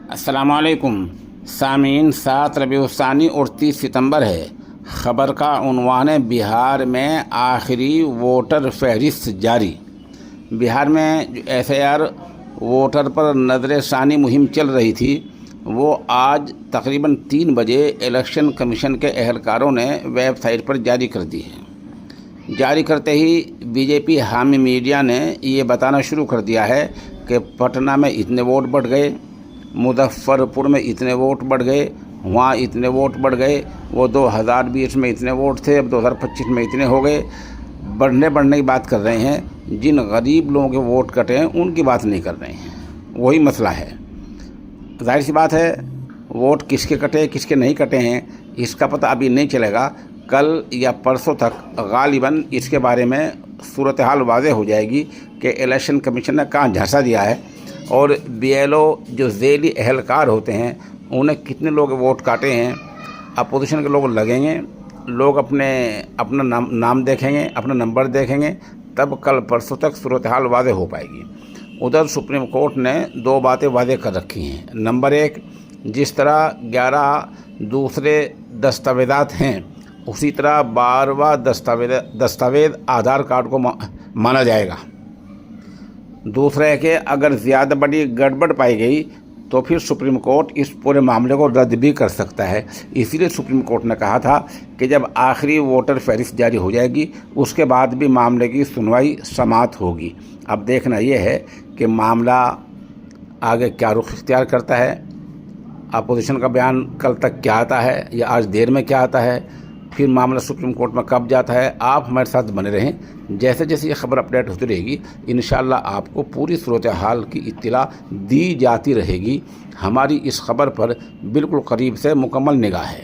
السلام علیکم سامعین، 7 ربیع الثانی اور 30 ستمبر ہے۔ خبر کا عنوان ہے بہار میں آخری ووٹر فہرست جاری۔ بہار میں جو FIR ووٹر پر نظر ثانی مہم چل رہی تھی، وہ آج تقریباً 3 بجے الیکشن کمیشن کے اہلکاروں نے ویب سائٹ پر جاری کر دی ہے۔ جاری کرتے ہی BJP حامی میڈیا نے یہ بتانا شروع کر دیا ہے کہ پٹنہ میں اتنے ووٹ بڑھ گئے، مظفر پور میں اتنے ووٹ بڑھ گئے، وہاں اتنے ووٹ بڑھ گئے، وہ 2020 میں اتنے ووٹ تھے، اب 2025 میں اتنے ہو گئے۔ بڑھنے کی بات کر رہے ہیں، جن غریب لوگوں کے ووٹ کٹے ہیں ان کی بات نہیں کر رہے ہیں۔ وہی مسئلہ ہے۔ ظاہر سی بات ہے، ووٹ کس کے کٹے کس کے نہیں کٹے ہیں اس کا پتہ ابھی نہیں چلے گا۔ کل یا پرسوں تک غالباً اس کے بارے میں صورتحال واضح ہو جائے گی کہ الیکشن کمیشن نے کہاں جھانسا دیا ہے، اور BLO جو ذیلی اہلکار ہوتے ہیں انہیں کتنے لوگ ووٹ کاٹے ہیں۔ اپوزیشن کے لوگ لگیں گے، لوگ اپنا نام دیکھیں گے، اپنا نمبر دیکھیں گے، تب کل پرسوں تک صورتحال واضح ہو پائے گی۔ ادھر سپریم کورٹ نے 2 باتیں واضح کر رکھی ہیں۔ نمبر 1، جس طرح 11 دوسرے دستاویزات ہیں، اسی طرح 12واں دستاویز آدھار کارڈ کو مانا جائے گا۔ دوسرا ہے کہ اگر زیادہ بڑی گڑبڑ پائی گئی تو پھر سپریم کورٹ اس پورے معاملے کو رد بھی کر سکتا ہے۔ اسی لیے سپریم کورٹ نے کہا تھا کہ جب آخری ووٹر فہرست جاری ہو جائے گی اس کے بعد بھی معاملے کی سنوائی سماعت ہوگی۔ اب دیکھنا یہ ہے کہ معاملہ آگے کیا رخ اختیار کرتا ہے، اپوزیشن کا بیان کل تک کیا آتا ہے یا آج دیر میں کیا آتا ہے، پھر معاملہ سپریم کورٹ میں کب جاتا ہے۔ آپ ہمارے ساتھ بنے رہیں، جیسے جیسے یہ خبر اپڈیٹ ہوتی رہے گی انشاءاللہ آپ کو پوری صورتحال کی اطلاع دی جاتی رہے گی۔ ہماری اس خبر پر بالکل قریب سے مکمل نگاہ ہے۔